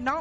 9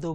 2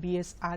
BSR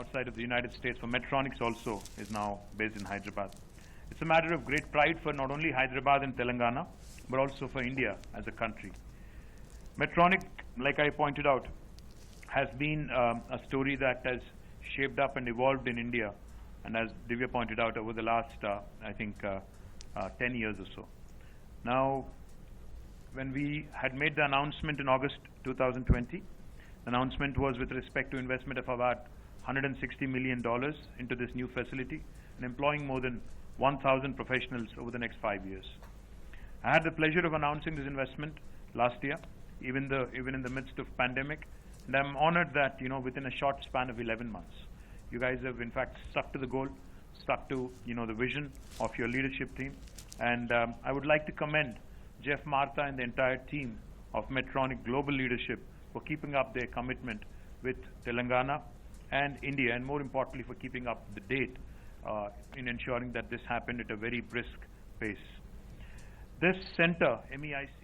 Outside of the United States, for Medtronics also is now based in Hyderabad. It's a matter of great pride for not only Hyderabad and Telangana, but also for India as a country. Medtronic, like I pointed out, has been a story that has shaped up and evolved in India, and as Divya pointed out, over the last, I think, 10 years or so. Now, when we had made the announcement in August 2020, the announcement was with respect to investment of about $160 million into this new facility and employing more than 1,000 professionals over the next 5 years. I had the pleasure of announcing this investment last year, even in the midst of pandemic, and I'm honored that within a short span of 11 months, you guys have in fact stuck to the goal, stuck to the vision of your leadership team, and I would like to commend Jeff Martha and the entire team of Medtronic Global Leadership for keeping up their commitment with Telangana and India, and more importantly for keeping up the date in ensuring that this happened at a very brisk pace. This center, MEIC,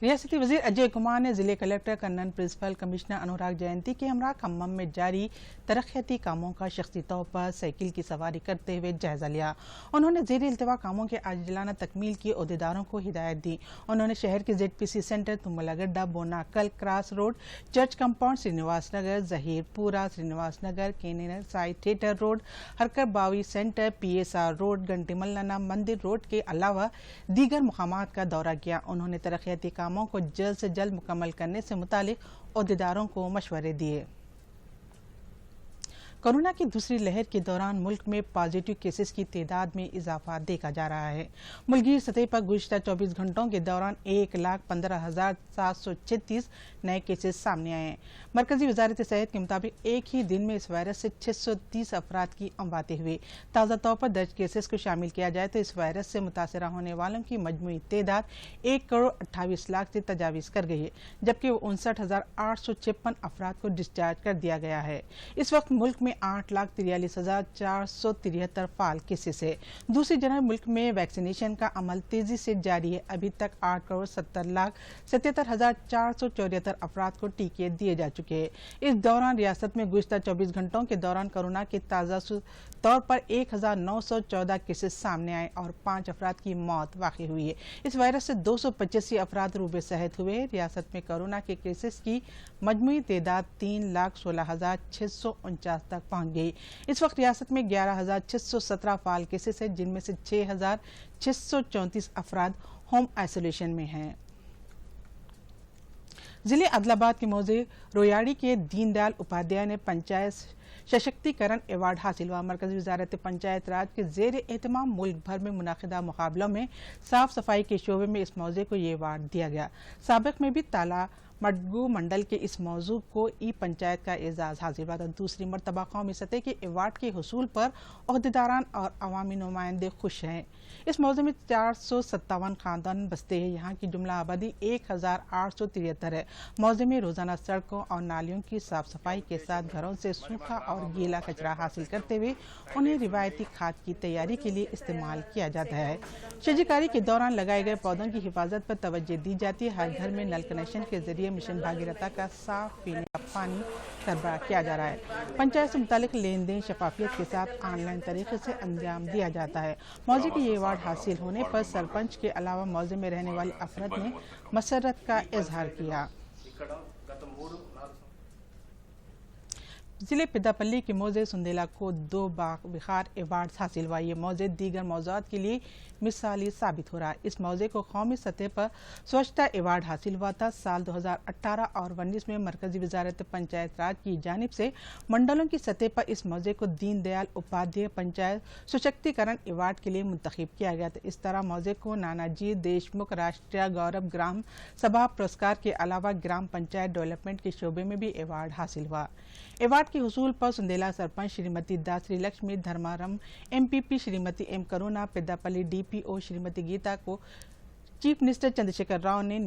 ریاستی وزیر اجے کمار نے ضلع collector کنن principal commissioner Anurag جینتی کے ہمراہ کھمم میں جاری ترقیاتی کاموں کا شخصی طور پر سائیکل کی سواری کرتے ہوئے جائزہ لیا۔ انہوں نے زیر التوا کاموں کے عاجلانہ تکمیل کی عہدیداروں کو ہدایت دی۔ انہوں نے شہر کے ZPC سینٹر تملا گڈا Bonakal cross road church compound Srinivas Nagar Zaheerpura Srinivas Nagar کینر Sai theatre road Harkara Bavi centre PSR road Gunti Mallanna مندر روڈ کے علاوہ دیگر مقامات کا دورہ کیا۔ انہوں نے ترقیاتی کاموں کو جلد سے جلد مکمل کرنے سے متعلق عہدیداروں کو مشورے دیے۔ کورونا کی دوسری لہر کے دوران ملک میں پازیٹیو کیسز کی تعداد میں اضافہ دیکھا جا رہا ہے۔ ملکی سطح پر گزشتہ 24 گھنٹوں کے دوران 1,15,736 نئے کیسز سامنے آئے ہیں۔ مرکزی وزارت صحت کے مطابق ایک ہی دن میں اس وائرس سے 630 افراد کی امواتیں ہوئی۔ تازہ طور پر درج کیسز کو شامل کیا جائے تو اس وائرس سے متاثرہ ہونے والوں کی مجموعی تعداد 1,28,00,000 سے تجاوز کر گئی ہے، جبکہ 59,856 افراد کو ڈسچارج کر دیا گیا ہے۔ اس وقت ملک میں 8,43,473 فعال کیسز ہے۔ دوسری جانب ملک میں ویکسینیشن کا عمل تیزی سے جاری ہے۔ ابھی تک 8,70,77,474 افراد کو ٹیکے دیے جا چکے ہیں۔ اس دوران ریاست میں گزشتہ 24 گھنٹوں کے دوران کورونا کے تازہ طور پر 1,914 کیسز سامنے آئے اور 5 افراد کی موت واقع ہوئی ہے۔ اس وائرس سے 285 افراد روبے صحت ہوئے۔ ریاست میں کورونا کے کیسز کی مجموعی تعداد 3,16,649 تک پہنچ گئی۔ اس وقت ریاست میں 11,617 فعال کیسز ہیں، جن میں سے 6,634 افراد ہوم آئسولیشن میں ہیں۔ ضلع عادل آباد کے موضع رویاڑی کے دین دیال اپادھیائے نے پنچایت سشکتی کرن ایوارڈ حاصل ہوا۔ مرکزی وزارت پنچایت راج کے زیر اہتمام ملک بھر میں منعقدہ مقابلوں میں صاف صفائی کے شعبے میں اس موضوع کو یہ ایوارڈ دیا گیا۔ سابق میں بھی تالا مڈگو منڈل کے اس موضوع کو ای پنچایت کا اعزاز حاصل ہوا تھا۔ دوسری مرتبہ قومی سطح کے ایوارڈ کے حصول پر عہدیداران اور عوامی نمائندے خوش ہیں۔ اس موضوع میں 457 خاندان بستے ہیں۔ یہاں کی جملہ آبادی 1,873 ہے۔ موضوع میں روزانہ سڑکوں اور نالیوں کی صاف صفائی کے ساتھ گھروں سے سوکھا اور گیلا کچرا حاصل کرتے ہوئے انہیں روایتی کھاد کی تیاری کے لیے استعمال کیا جاتا ہے۔ شجرکاری کے دوران لگائے گئے پودوں کی حفاظت پر توجہ دی جاتی ہے۔ ہر گھر میں نل کنیکشن کے ذریعے مشن بھاگیرتا کا صاف پینے کا پانی سربراہ کیا جا رہا ہے۔ پنچایت سے متعلق لین دین شفافیت کے ساتھ آن لائن طریقے سے انجام دیا جاتا ہے۔ موضوع کے یہ ایوارڈ حاصل ہونے پر سرپنچ کے علاوہ موضوع میں رہنے والے افراد نے مسرت کا اظہار کیا۔ ضلع پیداپلی کے موضع سندیلا کو 2 باوقار ایوارڈ حاصل ہوا۔ یہ موضع دیگر موضوعات کے لیے مثالی ثابت ہو رہا ہے۔ اس موضع کو قومی سطح پر سوچھتا ایوارڈ حاصل ہوا تھا۔ سال 2018 اور 19 میں مرکزی وزارت پنچایت راج کی جانب سے منڈلوں کی سطح پر اس موضع کو دین دیال اپادھیائے پنچایت سشکتی کرن ایوارڈ کے لیے منتخب کیا گیا تھا۔ اس طرح موضع کو نانا جی دیشمکھ راشٹریہ گورو گرام سبھا پرسکار کے علاوہ گرام پنچایت ڈیولپمنٹ کے شعبے میں بھی ایوارڈ حاصل ہوا۔ ایوارڈ کے حصول پر Sundilla sarpanch Shrimati Dasari Lakshmi Dharmaram MPP Shrimati M Karuna Peddapalli DPO Shrimati Geeta کو چیف منسٹر چندرشیکھر راؤ نے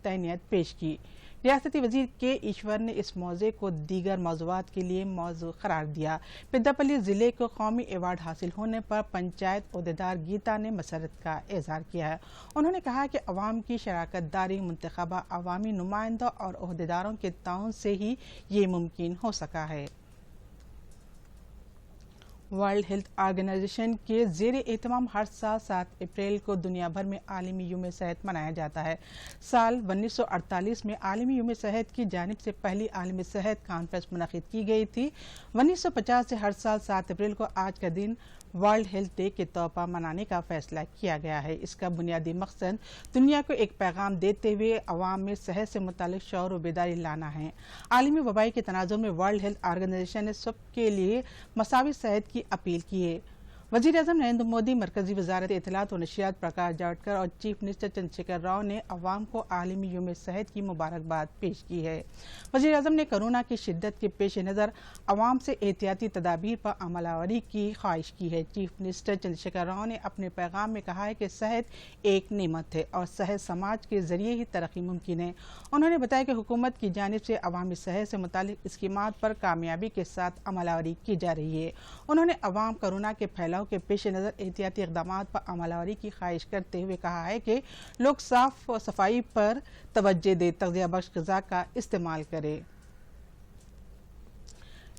تہنیت پیش کی۔ ریاستی وزیر کے ایشور نے اس موضوع کو دیگر موضوعات کے لیے موضوع قرار دیا۔ پیداپلی ضلع کو قومی ایوارڈ حاصل ہونے پر پنچایت عہدیدار گیتا نے مسرت کا اظہار کیا ہے۔ انہوں نے کہا کہ عوام کی شراکت داری، منتخبہ عوامی نمائندوں اور عہدیداروں کے تعاون سے ہی یہ ممکن ہو سکا ہے۔ ورلڈ ہیلتھ آرگنائزیشن کے زیر اہتمام ہر سال 7 اپریل کو دنیا بھر میں عالمی یوم صحت منایا جاتا ہے۔ سال 1948 میں عالمی یوم صحت کی جانب سے پہلی عالمی صحت کانفرنس منعقد کی گئی تھی۔ 1950 سے ہر سال 7 اپریل کو آج کا دن ورلڈ ہیلتھ ڈے کے طور پر منانے کا فیصلہ کیا گیا ہے۔ اس کا بنیادی مقصد دنیا کو ایک پیغام دیتے ہوئے عوام میں صحت سے متعلق شعور و بیداری لانا ہے۔ عالمی وبائی کے تناظر میں ورلڈ ہیلتھ آرگنائزیشن نے سب کے لیے مساوی صحت کی اپیل کی ہے۔ وزیر اعظم نریندر مودی، مرکزی وزارت اطلاعات و نشریات پرکاش جاوڈیکر اور چیف منسٹر چندرشیکھر راؤ نے عوام کو عالمی یوم صحت کی مبارکباد پیش کی ہے۔ وزیر اعظم نے کورونا کی شدت کے پیش نظر عوام سے احتیاطی تدابیر پر عمل آوری کی خواہش کی ہے۔ چیف منسٹر چندرشیکھر راؤ نے اپنے پیغام میں کہا ہے کہ صحت ایک نعمت ہے اور صحت سماج کے ذریعے ہی ترقی ممکن ہے۔ انہوں نے بتایا کہ حکومت کی جانب سے عوامی صحت سے متعلق اسکیمات پر کامیابی کے ساتھ عمل آوری کی جا رہی ہے۔ انہوں نے عوام کورونا کے پھیلاؤ بڑھاؤ کے پیش نظر احتیاطی اقدامات پر عمل آوری کی خواہش کرتے ہوئے کہا ہے کہ لوگ صاف و صفائی پر توجہ دے تغذیہ بخش غذا کا استعمال کرے۔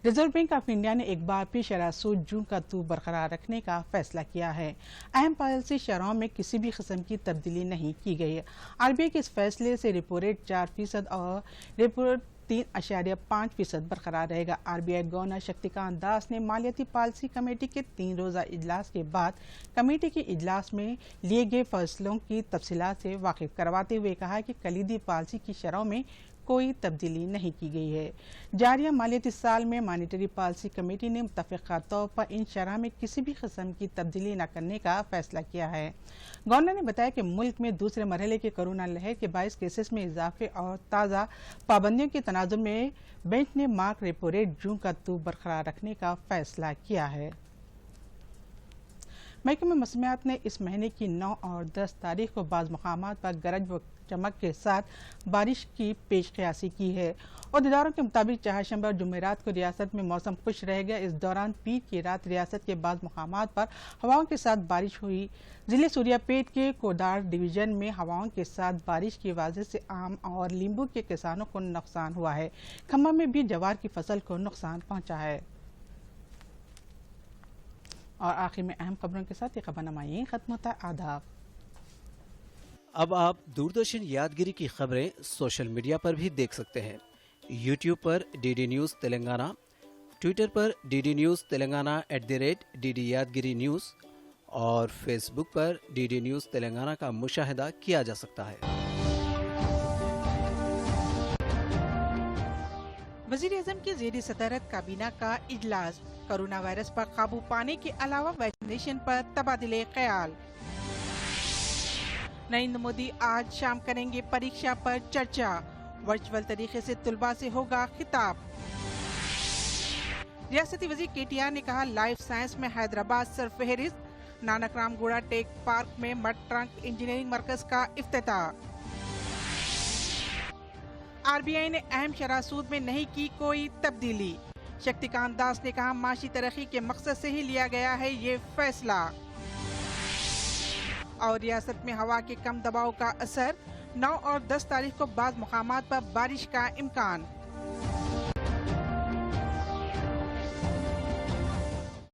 ریزرو بینک آف انڈیا نے ایک بار پھر شرح سود جون کا تو برقرار رکھنے کا فیصلہ کیا ہے۔ اہم پالیسی شرحوں میں کسی بھی قسم کی تبدیلی نہیں کی گئی ہے۔ آر بی آئی کے اس فیصلے سے ریپو ریٹ 4% اور ریپو ریٹ 3.5% برقرار رہے گا۔ R B I governor Shaktikanta Das نے مالیاتی پالیسی کمیٹی کے 3 روزہ اجلاس کے بعد کمیٹی کے اجلاس میں لیے گئے فیصلوں کی تفصیلات سے واقف کرواتے ہوئے کہا کہ کلیدی پالیسی کی شرحوں میں کوئی تبدیلی نہیں کی گئی ہے۔ جاریہ مالیاتی سال میں مانیٹری پالیسی کمیٹی نے متفقہ طور پر ان شرح میں کسی بھی قسم کی تبدیلی نہ کرنے کا فیصلہ کیا ہے۔ گورنر نے بتایا کہ ملک میں دوسرے مرحلے کے کورونا لہر کے باعث کیسز میں اضافے اور تازہ پابندیوں کے تناظر میں بینچ نے مارک ریپو ریٹ جون کا تو برقرار رکھنے کا فیصلہ کیا ہے۔ محکمہ موسمیات نے اس مہینے کی 9 اور 10 تاریخ کو بعض مقامات پر گرج و چمک کے ساتھ بارش کی پیش قیاسی کی ہے۔ عہدیداروں کے مطابق چہارشنبہ اور جمعرات کو ریاست میں موسم خوش رہے گا۔ اس دوران پیر کی رات ریاست کے بعض مقامات پر ہواؤں کے ساتھ بارش ہوئی۔ ضلع سوریا پیٹ کے کودار ڈویژن میں ہواؤں کے ساتھ بارش کی وجہ سے آم اور لیمبو کے کسانوں کو نقصان ہوا ہے۔ کھمم میں بھی جوار کی فصل کو نقصان پہنچا ہے۔ اور آخر میں اہم خبروں کے ساتھ یہ خبرنامہ یہیں ختم ہوتا ہے۔ آداب۔ اب آپ دوردرشن یادگیری کی خبریں سوشل میڈیا پر بھی دیکھ سکتے ہیں۔ یوٹیوب پر D D news Telangana, Twitter پر D D news Telangana @D D Yadagiri news اور فیس بک پر ڈی ڈی نیوز تلنگانہ کا مشاہدہ کیا جا سکتا ہے۔ وزیر اعظم کی زیر صدارت کابینہ کا اجلاس، کورونا وائرس پر قابو پانے کے علاوہ ویکسینیشن پر تبادلے خیال۔ نریندر مودی آج شام کریں گے پریکشا پر چرچا، ورچوئل طریقے سے طلباء سے ہوگا خطاب۔ ریاستی وزیر کے ٹی آر نے کہا لائف سائنس میں حیدرآباد سرفہرست، نانک رام گوڑا ٹیک پارک میں مڈ ٹرنک انجینئرنگ مرکز کا افتتاح۔ آر بی آئی نے اہم شرح سود میں نہیں کی کوئی تبدیلی، شکتیکانت داس نے کہا معاشی ترقی کے مقصد سے ہی لیا گیا ہے یہ فیصلہ۔ اور ریاست میں ہوا کے کم دباؤ کا اثر، 9 اور 10 تاریخ کو بعض مقامات پر بارش کا امکان۔